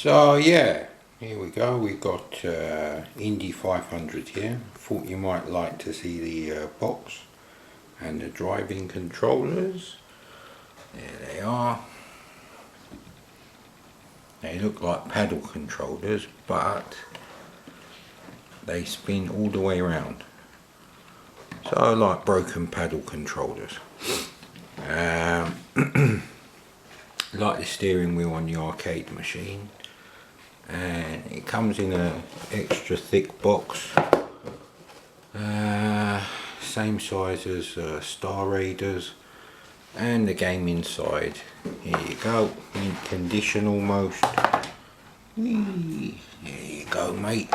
So yeah, here we go. We've got Indy 500 here. Thought you might like to see the box and the driving controllers. There they are. They look like paddle controllers, but they spin all the way around. So like broken paddle controllers. Like the steering wheel on the arcade machine. And it comes in a extra thick box, same size as Star Raiders, and the game inside. Here you go, mint condition almost. Whee. There you go, mate.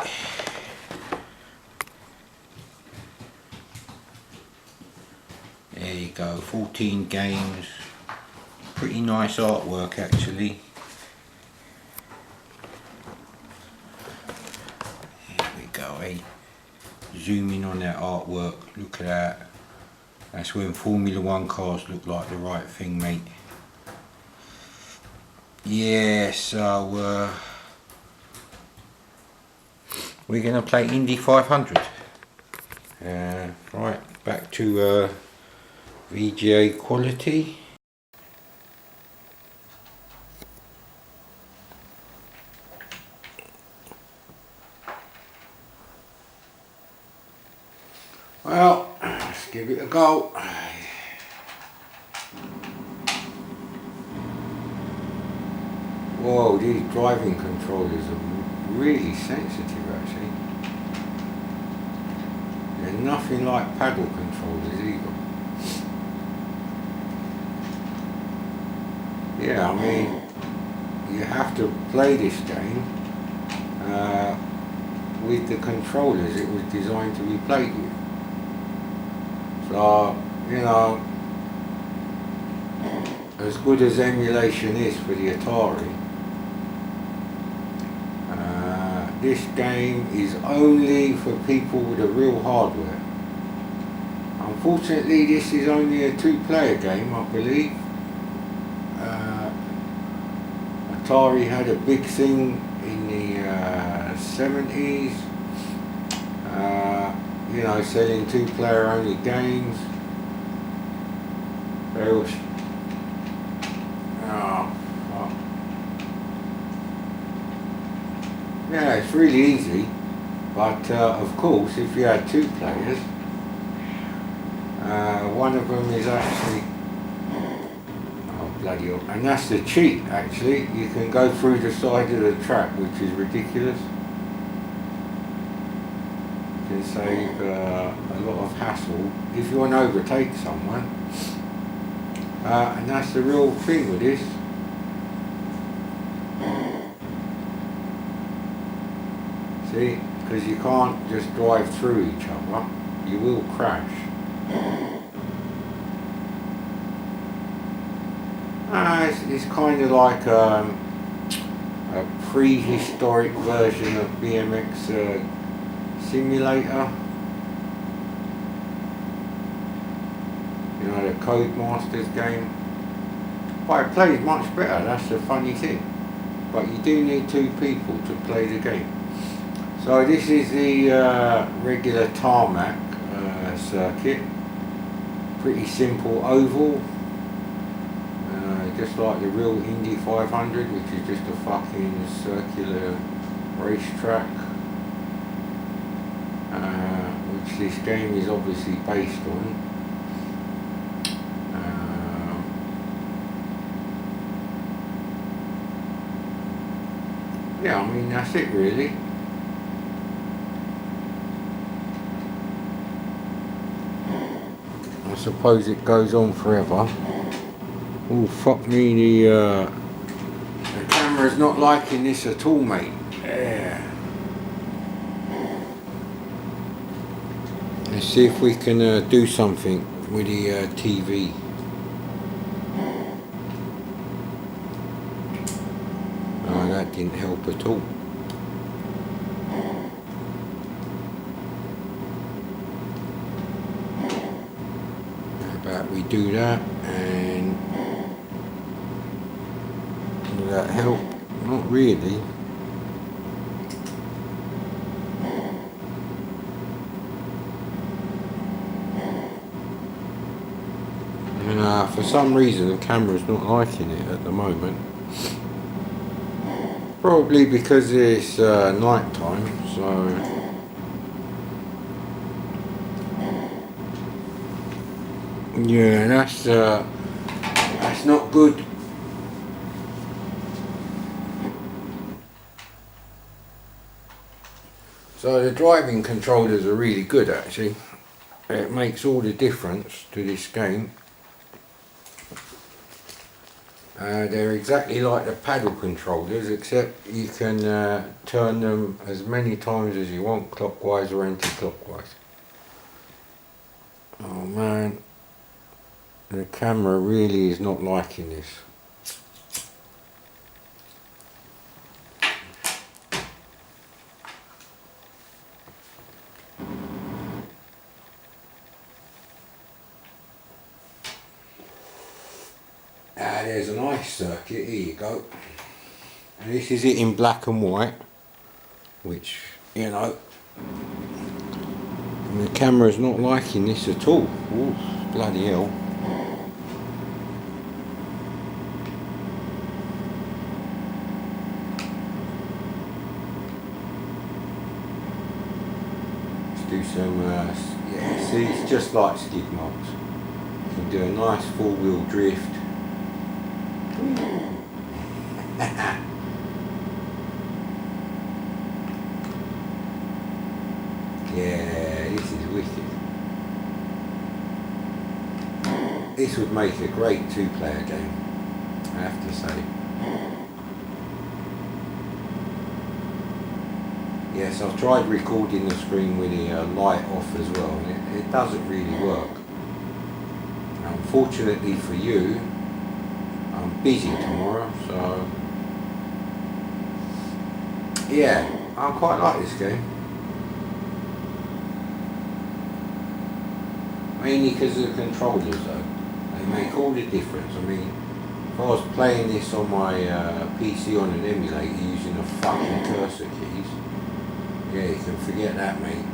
There you go, 14 games. Pretty nice artwork actually. Zoom in on that artwork, look at that. That's when Formula 1 cars look like the right thing, mate. Yeah, so we're going to play Indy 500. Right, back to VGA quality. Well, let's give it a go. Whoa, these driving controllers are really sensitive actually. They're nothing like paddle controllers either. Yeah, I mean, you have to play this game with the controllers it was designed to be played with. So, you know, as good as emulation is for the Atari, this game is only for people with a real hardware. Unfortunately, this is only a two-player game, I believe. Atari had a big thing in the 70s. You know, selling two-player only games. They was, yeah, it's really easy, but of course, if you had two players, one of them is actually, oh bloody hell, and that's the cheat actually. You can go through the side of the track, which is ridiculous. Can save a lot of hassle if you want to overtake someone, and that's the real thing with this. See, because you can't just drive through each other, you will crash. It's kind of like a prehistoric version of BMX simulator. You know, the Codemasters game. But it plays much better, that's the funny thing. But you do need two people to play the game. So this is the regular tarmac circuit. Pretty simple oval. Just like the real Indy 500, which is just a fucking circular racetrack. Which this game is obviously based on. Yeah, I mean that's it really. I suppose it goes on forever. Oh fuck me, the camera's not liking this at all, mate. Yeah. Let's see if we can do something with the TV. Oh, that didn't help at all. How about we do that, and will that help? Not really. some reason the camera's not liking it at the moment. Probably because it's night time, so yeah, that's not good. So the driving controllers are really good actually. It makes all the difference to this game. They're exactly like the paddle controllers, except you can turn them as many times as you want, clockwise or anti-clockwise. Oh man, the camera really is not liking this. There's an ice circuit, here you go. And this is it in black and white, which, you know, and the camera's not liking this at all. Ooh, bloody hell. Let's do some, yeah, see, it's just like skid marks. You can do a nice four-wheel drift. Yeah, this is wicked. This would make a great two-player game, I have to say. Yes, I've tried recording the screen with the light off as well, and it doesn't really work. Unfortunately for you, I'm busy tomorrow, so yeah, I quite like this game. Mainly because of the controllers though, they make all the difference. I mean, if I was playing this on my PC on an emulator using the fucking cursor keys, yeah, you can forget that, mate.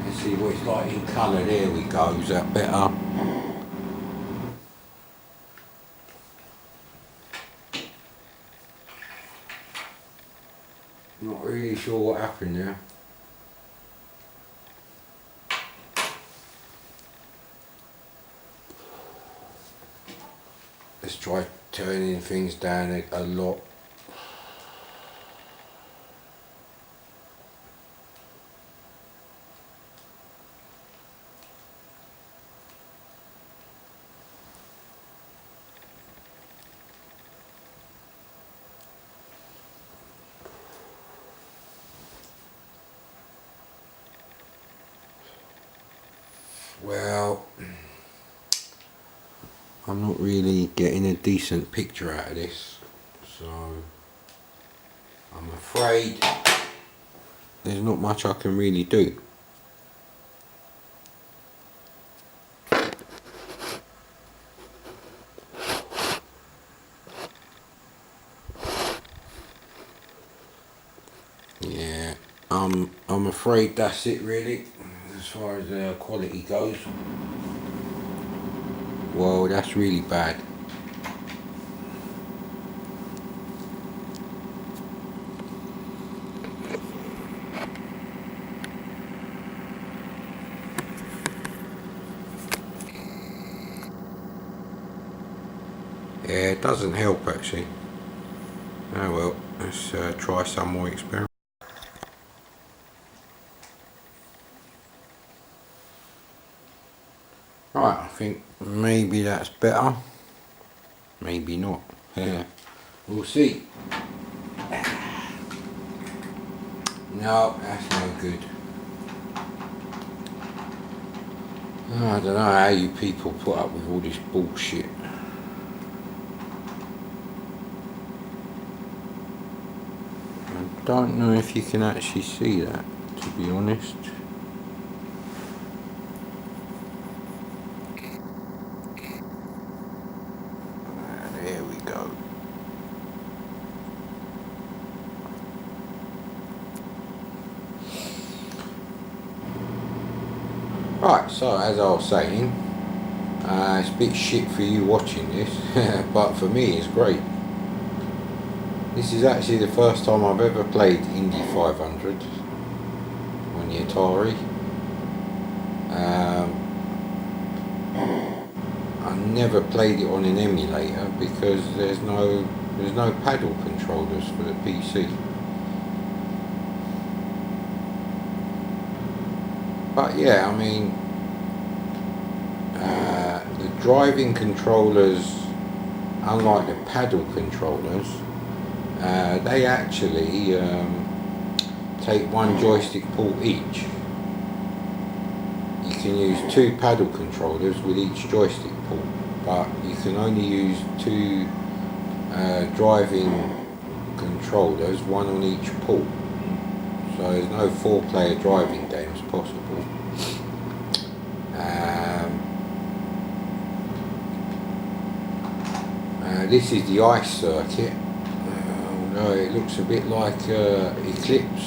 Let's see what it's like in colour. There we go, is that better? Not really sure what happened there. Let's try turning things down a lot. Well, I'm not really getting a decent picture out of this, so I'm afraid there's not much I can really do. Yeah, I'm afraid that's it really, as far as quality goes. Whoa, that's really bad. Yeah, it doesn't help actually. Oh well, let's try some more experiments. Right, I think maybe that's better. Maybe not. Yeah, we'll see. No, that's no good. Oh, I don't know how you people put up with all this bullshit. I don't know if you can actually see that, to be honest. There we go. Right, so as I was saying, It's a bit shit for you watching this, but for me it's great. This is actually the first time I've ever played Indy 500 on the Atari. I never played it on an emulator because there's no paddle controllers for the PC. But yeah, I mean, the driving controllers, unlike the paddle controllers, they actually take one joystick pull each. You can use 2 paddle controllers with each joystick pull, but you can only use 2 driving controllers, one on each pull. So there's no 4-player driving games possible. This is the ice circuit. Although it looks a bit like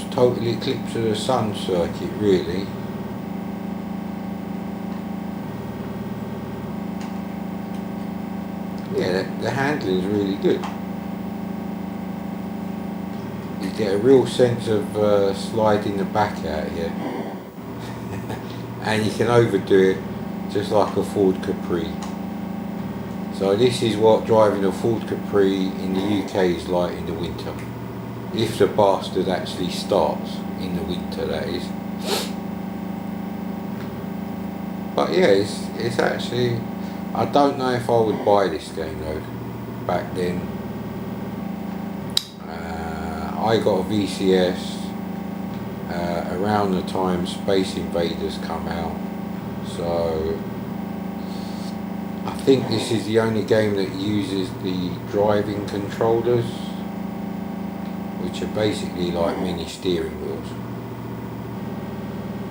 total eclipse of the sun circuit, really. Yeah, the handling's really good. You get a real sense of sliding the back out here. And you can overdo it just like a Ford Capri. So this is what driving a Ford Capri in the UK is like in the winter. If the bastard actually starts in the winter, that is. But yeah, it's actually, I don't know if I would buy this game though, back then. I got a VCS around the time Space Invaders come out, so I think this is the only game that uses the driving controllers, which are basically like mini steering wheels.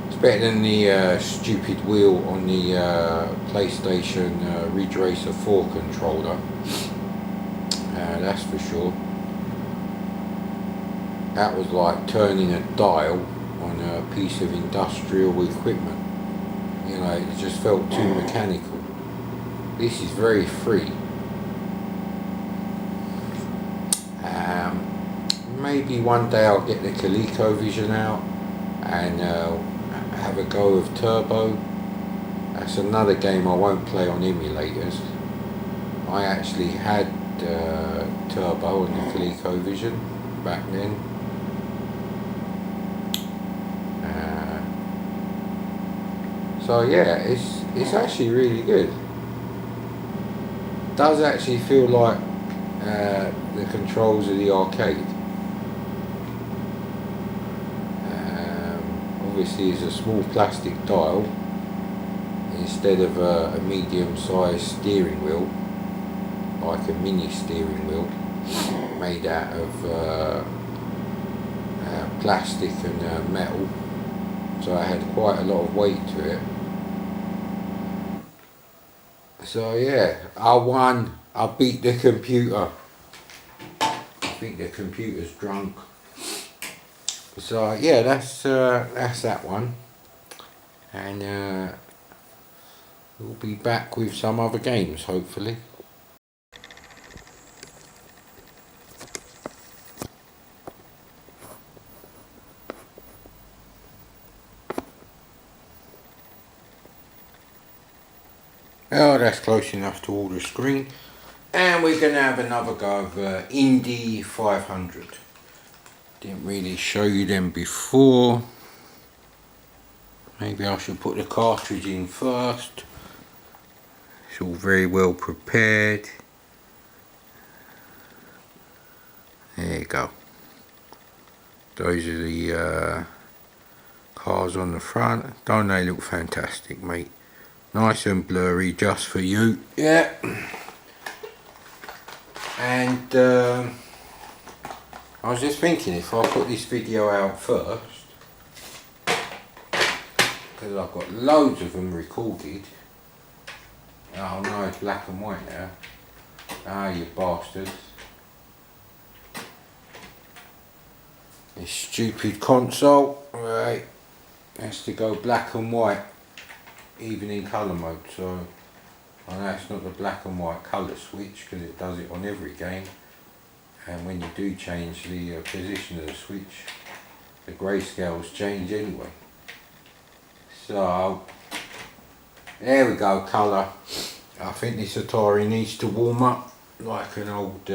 It's better than the stupid wheel on the PlayStation Ridge Racer 4 controller, that's for sure. That was like turning a dial on a piece of industrial equipment. You know, it just felt too mechanical. This is very free. Maybe one day I'll get the ColecoVision out and have a go of Turbo. That's another game I won't play on emulators. I actually had Turbo on the ColecoVision back then. So yeah, it's actually really good. Does actually feel like the controls of the arcade. Obviously it's a small plastic dial instead of a medium-sized steering wheel, like a mini steering wheel made out of plastic and metal, so it had quite a lot of weight to it. So yeah, I won. I beat the computer. I think the computer's drunk. So yeah, that's that one, and we'll be back with some other games hopefully. Oh, that's close enough to all the screen. And we're going to have another go of Indy 500. Didn't really show you them before. Maybe I should put the cartridge in first. It's all very well prepared. There you go. Those are the cars on the front. Don't they look fantastic, mate? Nice and blurry just for you. Yeah. And I was just thinking, if I put this video out first, because I've got loads of them recorded. Oh no, it's black and white now. Ah, you bastards. This stupid console, right, has to go black and white, even in colour mode, so I know it's not the black and white colour switch because it does it on every game, and when you do change the position of the switch, the grayscales change anyway. So there we go, colour. I think this Atari needs to warm up like an old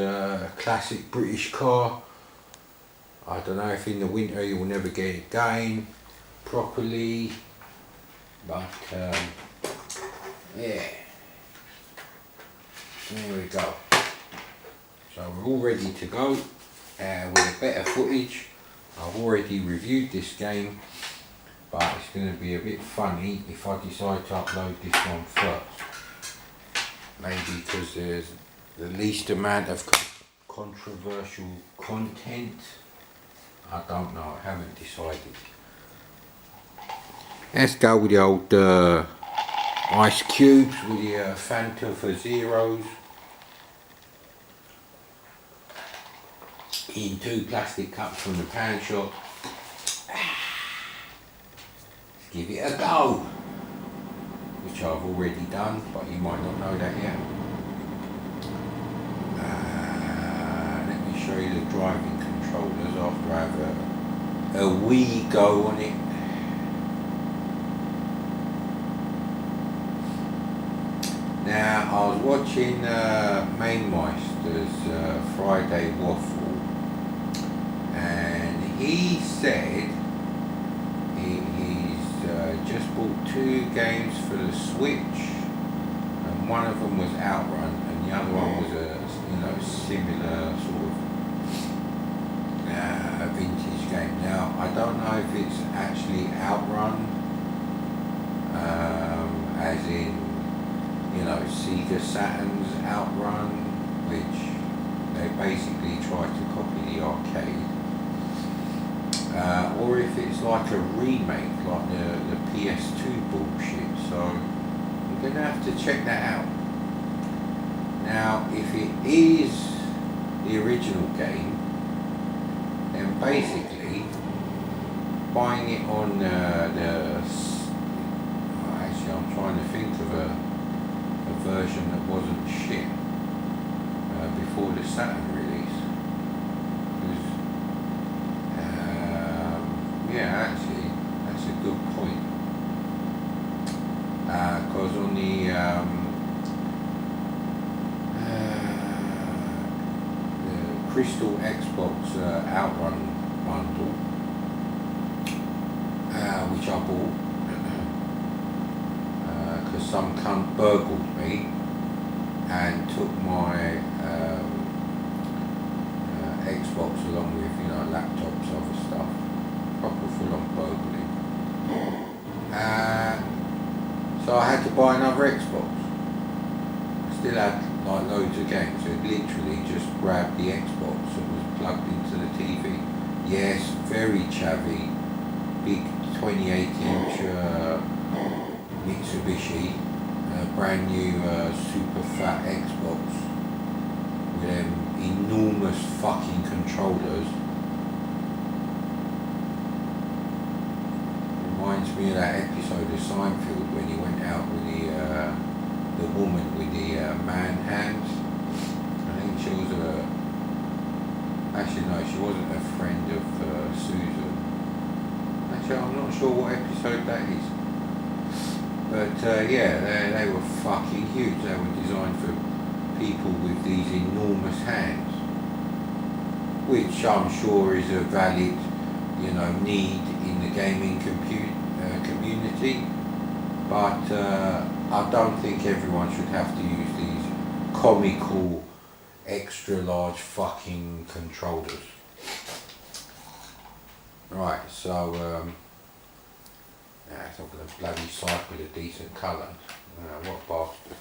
classic British car. I don't know if in the winter you'll never get it going properly, but yeah, there we go. So we're all ready to go with a better footage. I've already reviewed this game, but it's going to be a bit funny if I decide to upload this one first. Maybe because there's the least amount of controversial content. I don't know, I haven't decided. Let's go with the old ice cubes with the Fanta for zeros in 2 plastic cups from the pound shop. Let's give it a go, which I've already done, but you might not know that yet. Let me show you the driving controllers after I have a wee go on it. Now, I was watching Mainmeister's Friday Waffle, and he said he's just bought 2 games for the Switch, and one of them was Outrun, and the other one was a similar sort of vintage game. Now, I don't know if it's actually Outrun, as in Sega Saturn's Outrun, which they basically tried to copy the arcade, or if it's like a remake, like the PS2 bullshit. So I'm going to have to check that out. Now, if it is the original game, then basically buying it on actually I'm trying to think of a version that wasn't shit before the Saturn release. Yeah, actually, that's a good point. Because on the Crystal Xbox Outrun bundle, which I bought, because some cunt burgled me and took my Xbox along with laptops, other stuff, proper full-on burglary. So I had to buy another Xbox. I still had like loads of games, so it literally just grabbed the Xbox that was plugged into the TV. Yes, very chavvy, big 28-inch Mitsubishi, brand new super fat Xbox with them enormous fucking controllers. Reminds me of that episode of Seinfeld when he went out with the woman with the man hands. I think she was actually no, she wasn't a friend of Susan. Actually, I'm not sure what episode that is. But yeah, they were fucking huge. They were designed for people with these enormous hands, which I'm sure is a valid, need in the gaming community. But I don't think everyone should have to use these comical, extra large fucking controllers. Right, so it's not going to bloody cycle a decent colour. What bastard.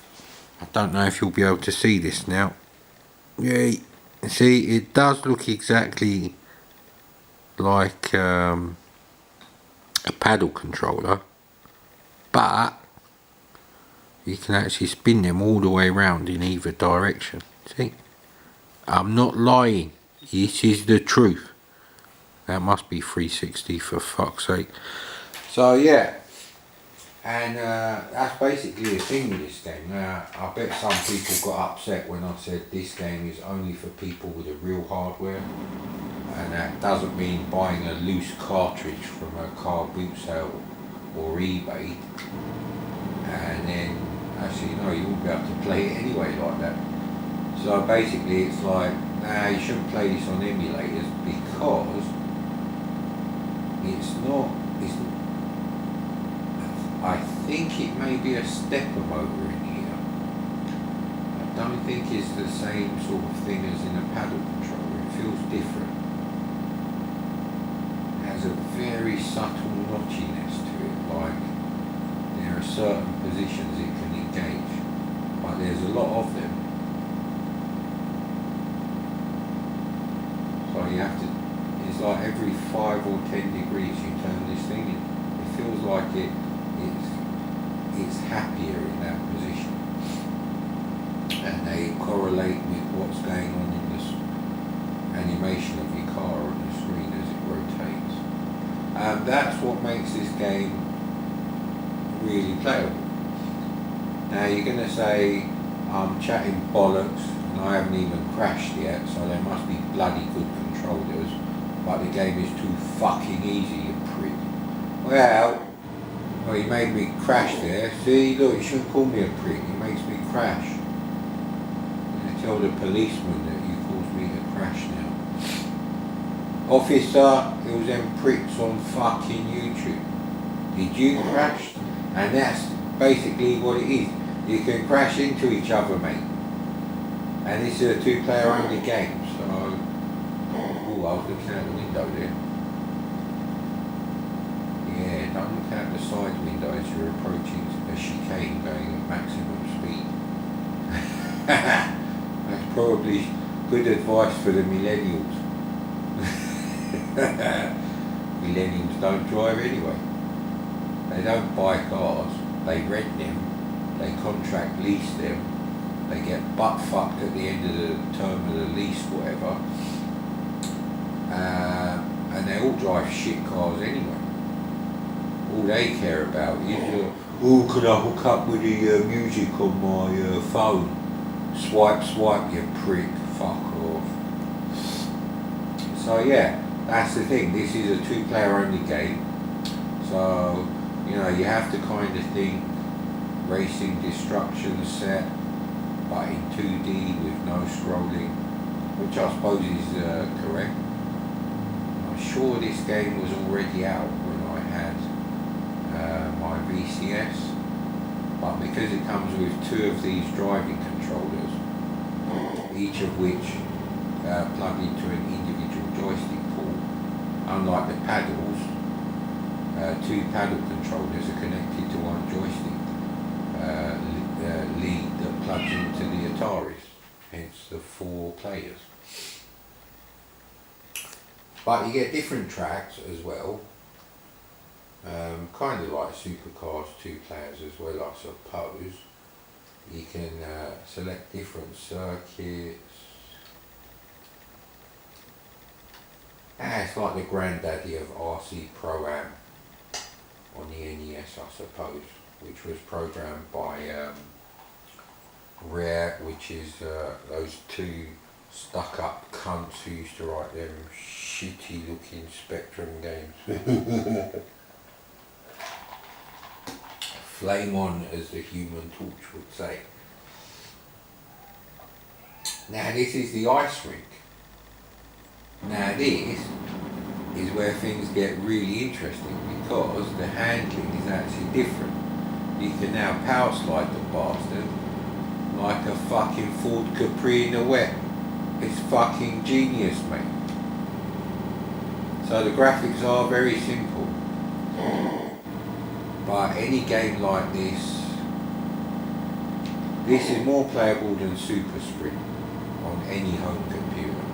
I don't know if you'll be able to see this now. Yeah, see, it does look exactly like a paddle controller, but you can actually spin them all the way around in either direction. See? I'm not lying. This is the truth. That must be 360 for fuck's sake. So yeah, And that's basically the thing with this game. Now, I bet some people got upset when I said this game is only for people with a real hardware. And that doesn't mean buying a loose cartridge from a car boot sale or eBay. And then, actually, no, you won't be able to play it anyway like that. So basically, it's like, nah, you shouldn't play this on emulators because I think it may be a stepper motor in here. I don't think it's the same sort of thing as in a paddle controller. It feels different. It has a very subtle notchiness to it, like there are certain positions it can engage, but there's a lot of them. So you have to, it's like every 5 or 10 degrees you turn this thing, it feels like it's happier in that position, and they correlate with what's going on in this animation of your car on the screen as it rotates. That's what makes this game really playable. Now you're going to say I'm chatting bollocks and I haven't even crashed yet, so there must be bloody good controllers, but the game is too fucking easy, you prick. Well, he made me crash there. See, look, you shouldn't call me a prick. He makes me crash. I'm going to tell the policeman that you caused me to crash now. Officer, it was them pricks on fucking YouTube. Did you crash? And that's basically what it is. You can crash into each other, mate. And this is a 2-player only game, so... Oh, I was looking out the window there. Yeah, don't look out the side window as you're approaching a chicane going at maximum speed. That's probably good advice for the millennials. Millennials don't drive anyway. They don't buy cars, they rent them, they contract lease them, they get butt fucked at the end of the term of the lease, whatever. And they all drive shit cars anyway. All they care about is, oh, can I hook up with the music on my phone? Swipe, swipe, you prick, fuck off. So yeah, that's the thing, this is a 2-player only game. So, you know, you have to kind of think racing destruction set, but in 2D with no scrolling, which I suppose is correct. I'm sure this game was already out when I had my VCS, but because it comes with 2 of these driving controllers, each of which plug into an individual joystick port, unlike the paddles, 2 paddle controllers are connected to one joystick lead that plugs into the Ataris, hence the 4 players. But you get different tracks as well, kind of like Supercars 2 players as well, I suppose. You can select different circuits. It's like the granddaddy of RC Pro-Am on the NES, I suppose, which was programmed by Rare, which is those 2 stuck-up cunts who used to write them shitty-looking Spectrum games. Flame on, as the Human Torch would say. Now this is the ice rink. Now this is where things get really interesting because the handling is actually different. You can now power slide the bastard like a fucking Ford Capri in the wet. It's fucking genius, mate. So the graphics are very simple. But any game like this is more playable than Super Sprint on any home computer.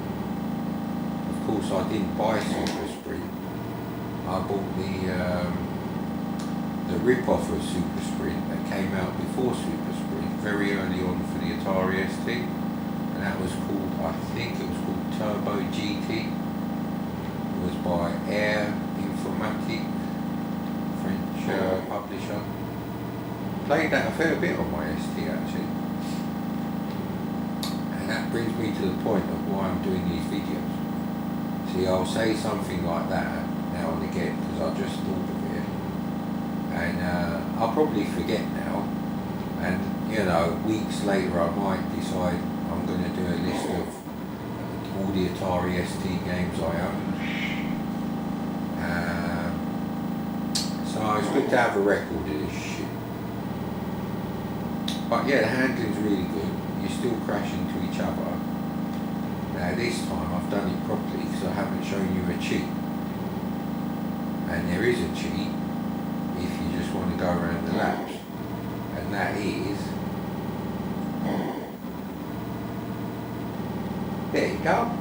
Of course, I didn't buy Super Sprint. I bought the rip-off of Super Sprint that came out before Super Sprint, very early on for the Atari ST, and that was called, I think it was called Turbo GT. It was by Air Informatique, French publisher. played that a fair bit on my ST actually. And that brings me to the point of why I'm doing these videos. See, I'll say something like that now and again because I just thought of it. And I'll probably forget now. And, you know, weeks later I might decide I'm going to do a list of all the Atari ST games I own. So it's good to have a record of this shit. But yeah, the handling's really good. You still crash into each other. Now this time I've done it properly because I haven't shown you a cheat. And there is a cheat if you just want to go around the laps. And that is... There you go.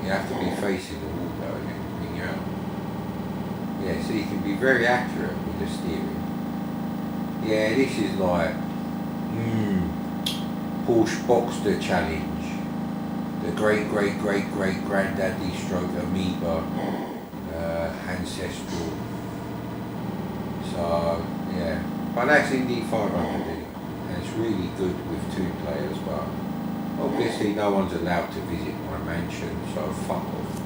You have to be facing the wall though and everything out. Yeah, so you can be very accurate with the steering. Yeah, this is like Porsche Boxster Challenge. The great granddaddy stroke amoeba ancestral. So yeah. But that's Indy 500 and it's really good with 2 players, but obviously no one's allowed to visit my mansion, so fuck off.